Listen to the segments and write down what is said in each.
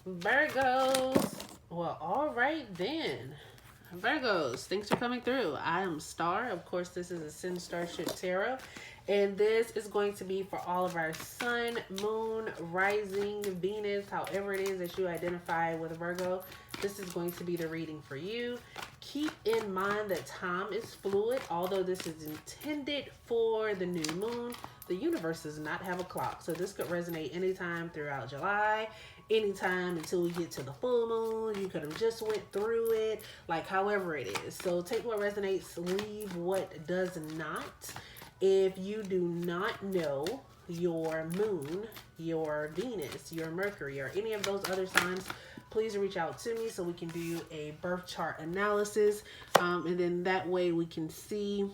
Virgos. Well, all right then. Virgos, thanks for coming through. I am Star. Of course, this is Ascend Starship Tarot. And this is going to be for all of our sun, moon, rising, Venus, however it is that you identify with Virgo. This is going to be the reading for you. Keep in mind that time is fluid. Although this is intended for the new moon, the universe does not have a clock. So this could resonate anytime throughout July, anytime until we get to the full moon. You could have just went through it, like however it is. So take what resonates, leave what does not. If you do not know your moon, your Venus, your Mercury, or any of those other signs, please reach out to me so we can do a birth chart analysis. And then that way we can see,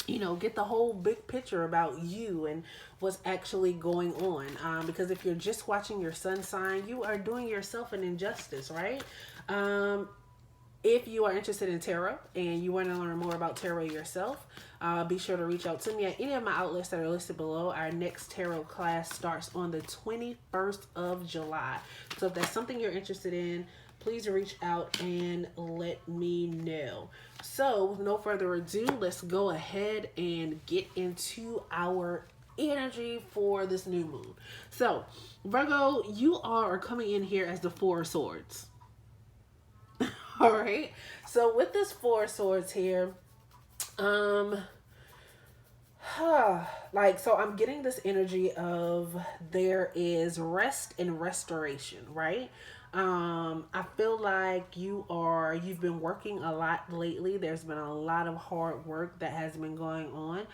get the whole big picture about you and what's actually going on. Because if you're just watching your sun sign, you are doing yourself an injustice, right? If you are interested in tarot and you want to learn more about tarot yourself, be sure to reach out to me at any of my outlets that are listed below. Our next tarot class starts on the 21st of July. So if that's something you're interested in, please reach out and let me know. So with no further ado, let's go ahead and get into our energy for this new moon. So Virgo, you are coming in here as the Four of Swords. All right. So with this Four of Swords here, um, so I'm getting this energy of there is rest and restoration, right? I feel like you've been working a lot lately. There's been a lot of hard work that has been going on.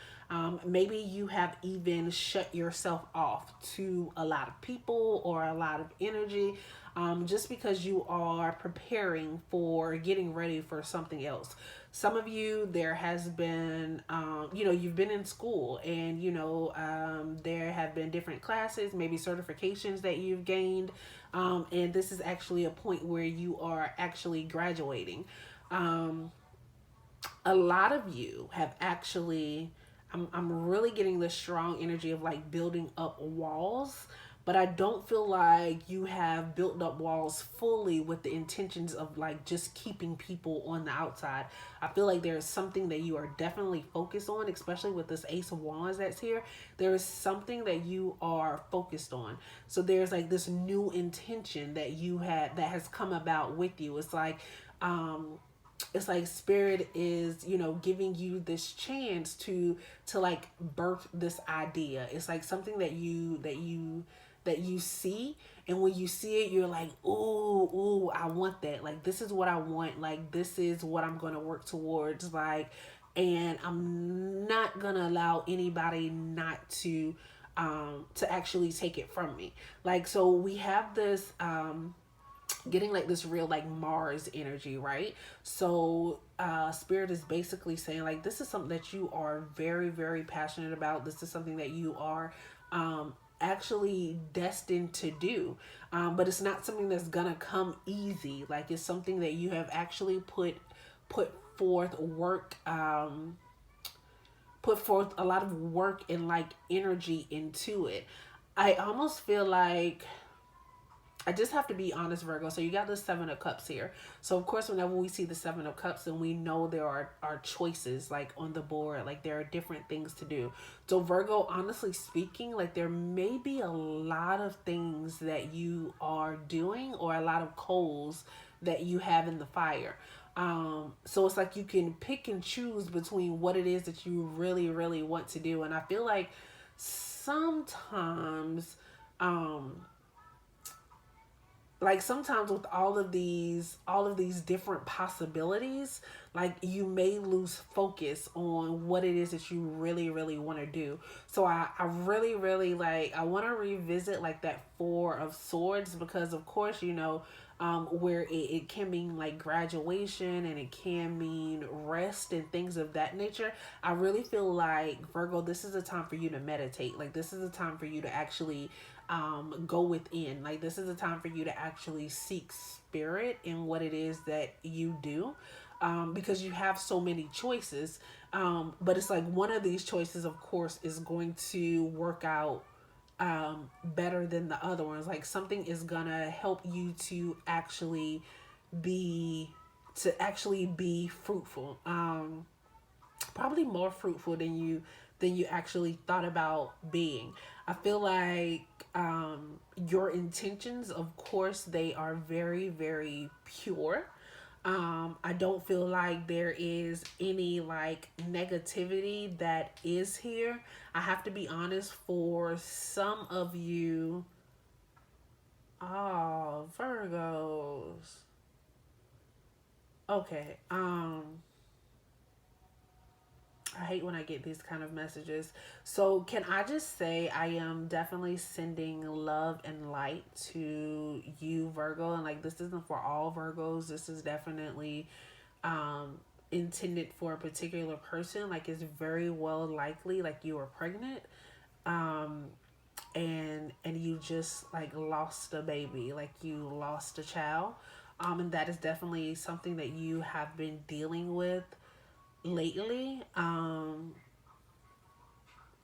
Maybe you have even shut yourself off to a lot of people or a lot of energy, just because you are preparing for getting ready for something else. Some of you, there has been, you've been in school and, there have been different classes, maybe certifications that you've gained. And this is actually a point where you are actually graduating. A lot of you have actually, I'm really getting this strong energy of like building up walls, but I don't feel like you have built up walls fully with the intentions of like just keeping people on the outside. I feel like there's something that you are definitely focused on, especially with this Ace of Wands that's here. There is something that you are focused on. So there's like this new intention that you had that has come about with you. It's like spirit is, giving you this chance to like birth this idea. It's like something that you see, and when you see it you're like, ooh, I want that. Like, this is what I want. Like, this is what I'm going to work towards. Like, and I'm not going to allow anybody not to actually take it from me. Like, so we have this getting like this real like Mars energy, right? So spirit is basically saying like, this is something that you are very, very passionate about. This is something that you are actually destined to do, but it's not something that's gonna come easy. Like, it's something that you have actually put forth work, put forth a lot of work and like energy into it. I almost feel like, I just have to be honest, Virgo. So you got the Seven of Cups here. So of course, whenever we see the Seven of Cups, and we know there are choices like on the board, like there are different things to do. So Virgo, honestly speaking, like there may be a lot of things that you are doing, or a lot of coals that you have in the fire. So it's like you can pick and choose between what it is that you really, really want to do. And I feel like sometimes, sometimes with all of these different possibilities, like you may lose focus on what it is that you really, really want to do. So I really, really like, I want to revisit like that Four of Swords, because of course, where it can mean like graduation, and it can mean rest and things of that nature. I really feel like, Virgo, this is a time for you to meditate. Like, this is a time for you to actually go within. Like, this is a time for you to actually seek spirit in what it is that you do, because you have so many choices, but it's like one of these choices, of course, is going to work out better than the other ones. Like something is gonna help you be to actually be fruitful. Probably more fruitful than you actually thought about being. I feel like your intentions, of course, they are very, very pure. I don't feel like there is any like negativity that is here. I have to be honest, for some of you, oh, Virgos. Okay. I hate when I get these kind of messages. So, can I just say I am definitely sending love and light to you, Virgo, and like this isn't for all Virgos. This is definitely intended for a particular person. Like it's very well likely like you were pregnant, um, and you just like lost a baby, like you lost a child, and that is definitely something that you have been dealing with lately. And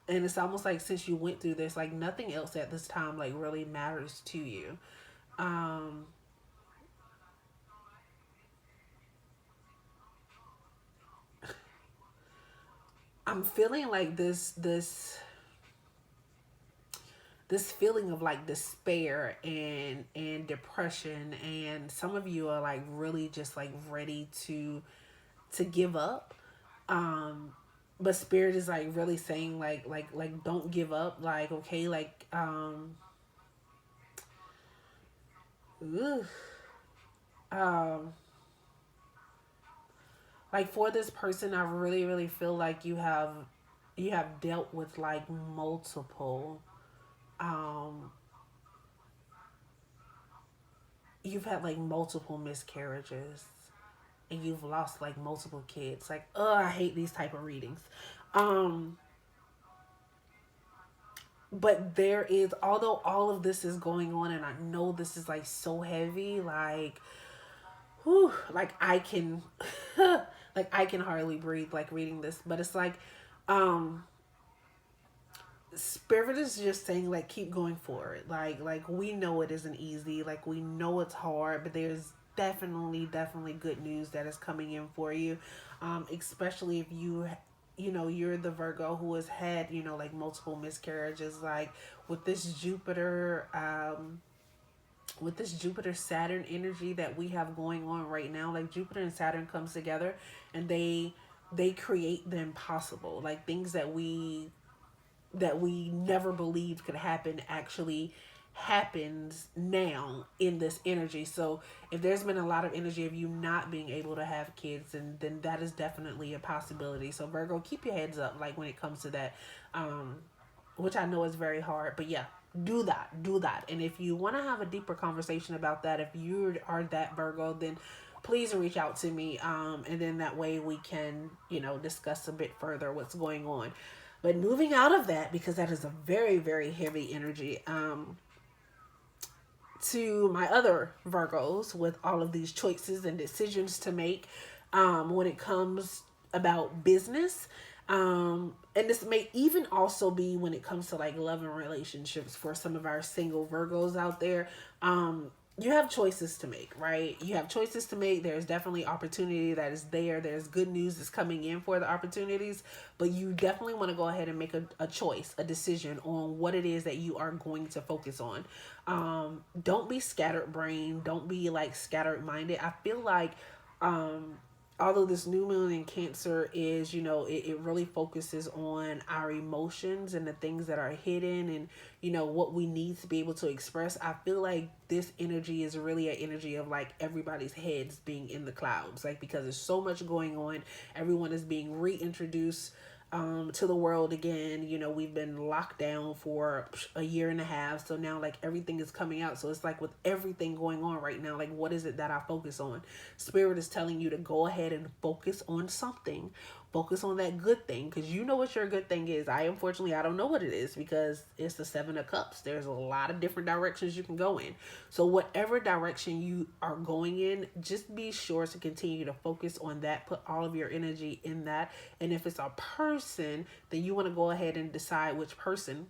it's almost like since you went through this, like nothing else at this time like really matters to you. um I'm feeling like this feeling of like despair and depression, and some of you are like really just like ready to give up. um but spirit is like really saying like don't give up, like okay, like ugh, um like for this person, I really feel like you have dealt with like multiple, um you've had like multiple miscarriages, and you've lost like multiple kids. Like, oh, I hate these type of readings. um but there is, although all of this is going on and I know this is like so heavy, like whew, like I can like I can hardly breathe like reading this, but it's like um spirit is just saying like keep going forward, like we know it isn't easy, like we know it's hard, but there's definitely good news that is coming in for you. Especially if you know you're the Virgo who has had like multiple miscarriages, like with this Jupiter, with this Jupiter Saturn energy that we have going on right now. Like Jupiter and Saturn comes together, and they create the impossible, like things that we never believed could happen actually happens now in this energy. So if there's been a lot of energy of you not being able to have kids, and then that is definitely a possibility. So Virgo, keep your heads up like when it comes to that, um which I know is very hard, but yeah, do that. And if you want to have a deeper conversation about that, if you are that Virgo, then please reach out to me, and then that way we can discuss a bit further what's going on. But moving out of that, because that is a very heavy energy, to my other Virgos with all of these choices and decisions to make, when it comes about business. And this may even also be when it comes to like love and relationships for some of our single Virgos out there. You have choices to make, right? You have choices to make. There's definitely opportunity that is there. There's good news that's coming in for the opportunities, but you definitely want to go ahead and make a choice, a decision on what it is that you are going to focus on. Don't be scattered brain. Don't be like scattered minded. I feel like, um, although this new moon in Cancer is, it really focuses on our emotions and the things that are hidden, and what we need to be able to express. I feel like this energy is really an energy of like everybody's heads being in the clouds, like because there's so much going on. Everyone is being reintroduced to the world again. We've been locked down for a year and a half, so now like everything is coming out. So it's like with everything going on right now, like what is it that I focus on? Spirit is telling you to go ahead and focus on something. Focus on that good thing, because you know what your good thing is. Unfortunately, I don't know what it is, because it's the Seven of Cups. There's a lot of different directions you can go in. So whatever direction you are going in, just be sure to continue to focus on that. Put all of your energy in that. And if it's a person, then you want to go ahead and decide which person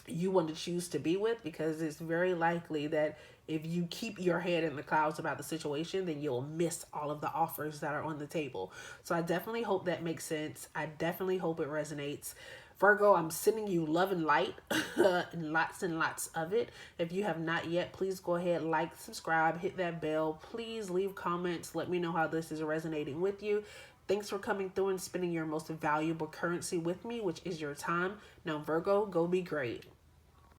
you want to choose to be with, because it's very likely that if you keep your head in the clouds about the situation, then you'll miss all of the offers that are on the table. So I definitely hope that makes sense. I definitely hope it resonates. Virgo, I'm sending you love and light and lots of it. If you have not yet, please go ahead, like, subscribe, hit that bell. Please leave comments. Let me know how this is resonating with you. Thanks for coming through and spending your most valuable currency with me, which is your time. Now, Virgo, go be great.